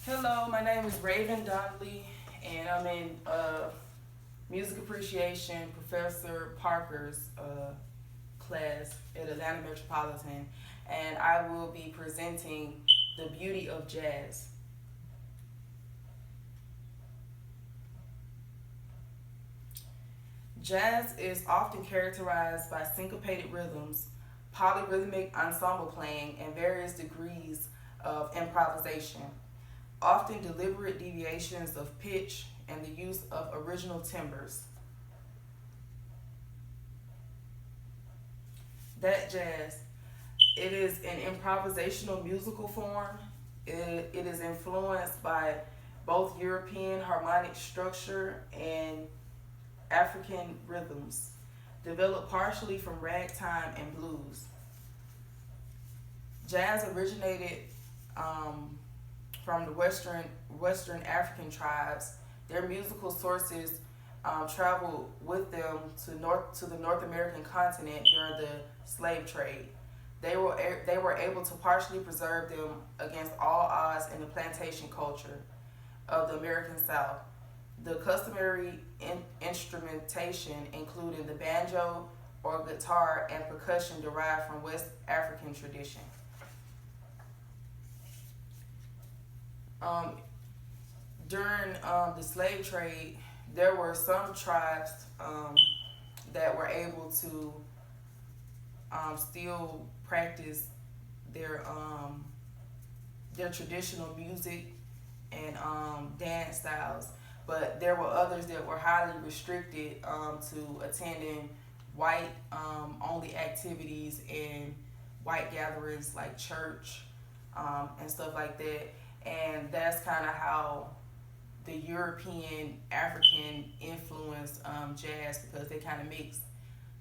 Hello, my name is Raven Donnelly, and I'm in Music Appreciation Professor Parker's class at Atlanta Metropolitan, and I will be presenting The Beauty of Jazz. Jazz is often characterized by syncopated rhythms, polyrhythmic ensemble playing, and various degrees of improvisation, often deliberate deviations of pitch and the use of original timbres. That jazz, it is an improvisational musical form. It is influenced by both European harmonic structure and African rhythms, developed partially from ragtime and blues. Jazz originated um, from the Western African tribes. Their musical sources traveled with them to the North American continent during the slave trade. They were able to partially preserve them against all odds in the plantation culture of the American South. The customary instrumentation, including the banjo or guitar and percussion, derived from West African tradition. Um, During the slave trade, there were some tribes that were able to still practice their um, their traditional music and dance styles, but there were others that were highly restricted to attending white only activities and white gatherings like church and stuff like that. And that's kind of how the European African influenced jazz, because they kind of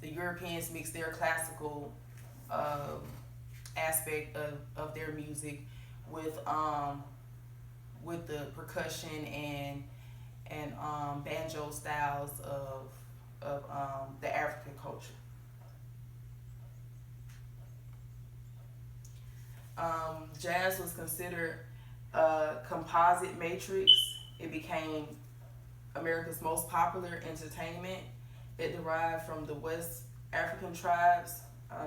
the Europeans mix their classical um, aspect of their music with the percussion and banjo styles of the African culture. Jazz was considered a composite matrix. It became America's most popular entertainment. It derived from the West African tribes,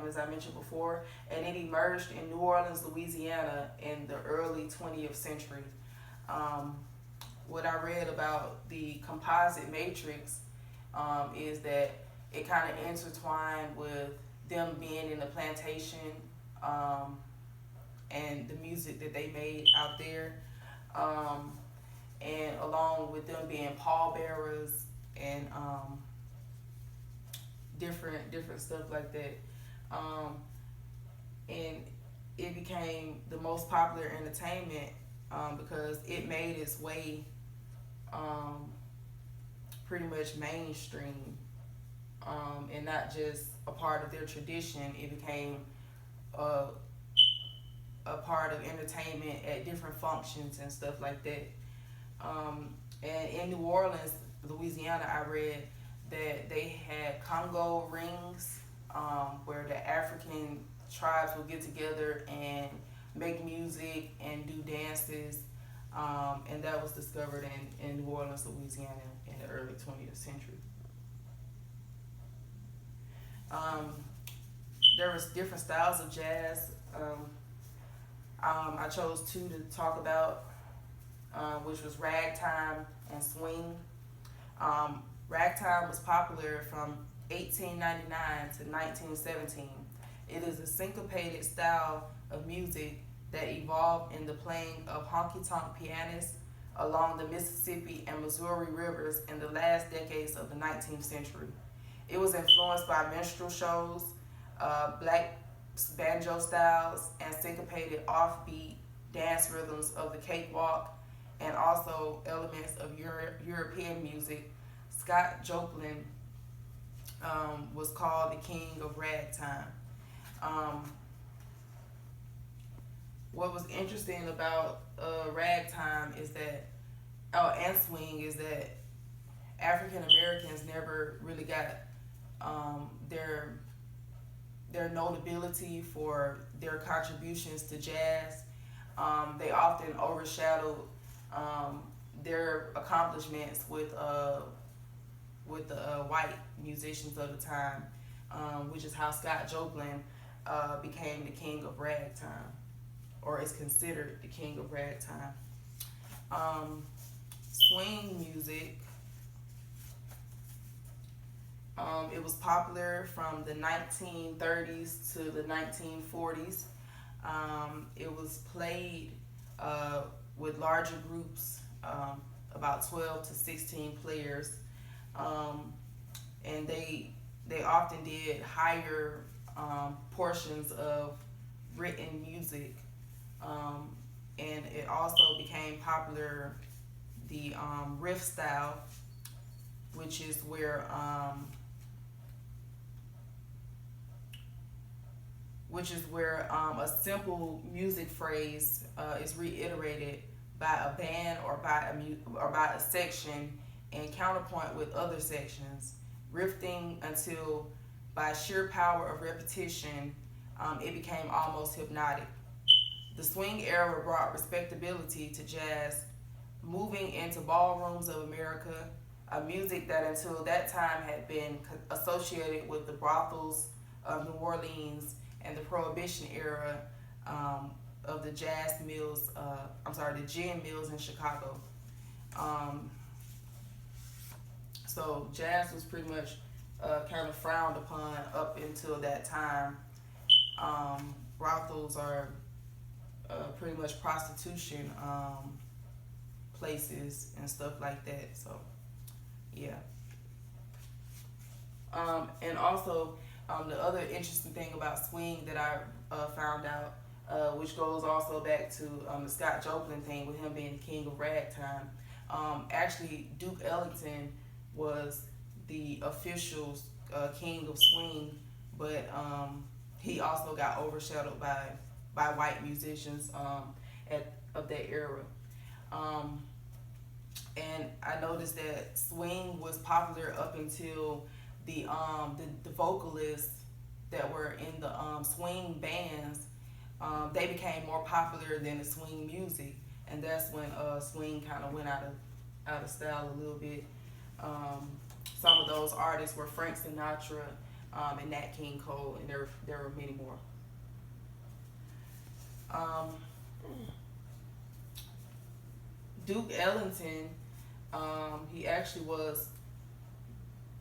as I mentioned before, and it emerged in New Orleans, Louisiana in the early 20th century. Um, what I read about the composite matrix is that it kind of intertwined with them being in the plantation um, and the music that they made out there, um, and along with them being pallbearers and different stuff like that, um, and it became the most popular entertainment because it made its way um, pretty much mainstream, and not just a part of their tradition. It became a, a part of entertainment at different functions and stuff like that. And in New Orleans, Louisiana, I read that they had Congo rings, where the African tribes would get together and make music and do dances, and that was discovered in New Orleans, Louisiana, in the early 20th century. Um, there was different styles of jazz. I chose two to talk about, which was ragtime and swing. Ragtime was popular from 1899 to 1917. It is a syncopated style of music that evolved in the playing of honky tonk pianists along the Mississippi and Missouri rivers in the last decades of the 19th century. It was influenced by minstrel shows, black banjo styles, and syncopated offbeat dance rhythms of the cakewalk, and also elements of European music. Scott Joplin was called the king of ragtime. Um, what was interesting about ragtime is that, oh, and swing, is that African Americans never really got um, their their notability for their contributions to jazz. They often overshadowed their accomplishments with the white musicians of the time, which is how Scott Joplin became the king of ragtime, or is considered the king of ragtime. Swing music. It was popular from the 1930s to the 1940s. It was played with larger groups, about 12 to 16 players, and they often did higher portions of written music, and it also became popular, the riff style, which is where a simple music phrase is reiterated by a band or by a section, and counterpoint with other sections, riffing until, by sheer power of repetition, it became almost hypnotic. The swing era brought respectability to jazz, moving into ballrooms of America, a music that until that time had been associated with the brothels of New Orleans and the Prohibition era, of the the gin mills in Chicago. So jazz was pretty much kind of frowned upon up until that time. Brothels are pretty much prostitution places and stuff like that. So yeah. And also, the other interesting thing about swing that I found out, which goes also back to the Scott Joplin thing with him being the king of ragtime. Actually, Duke Ellington was the official king of swing, but he also got overshadowed by white musicians of that era. And I noticed that swing was popular up until the vocalists that were in the swing bands, they became more popular than the swing music, and that's when swing kind of went out of style a little bit. Some of those artists were Frank Sinatra and Nat King Cole, and there were many more. Duke Ellington, he actually was,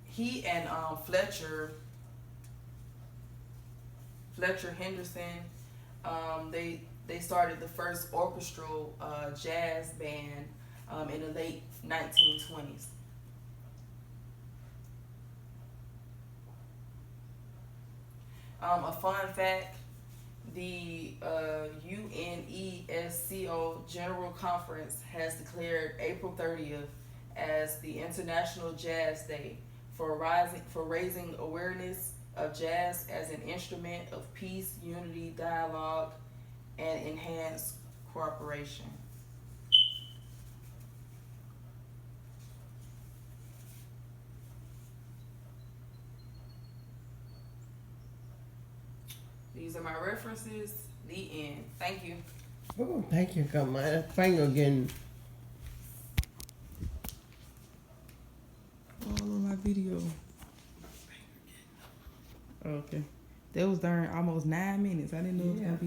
he and Fletcher Henderson, they started the first orchestral jazz band in the late 1920s. A fun fact: the UNESCO General Conference has declared April 30th as the International Jazz Day for raising awareness of jazz as an instrument of peace, unity, dialogue, and enhanced cooperation. These are my references. The end. Thank you. Oh, thank you, my finger getting All on my video. Okay. That was during almost 9 minutes. I didn't know it was gonna be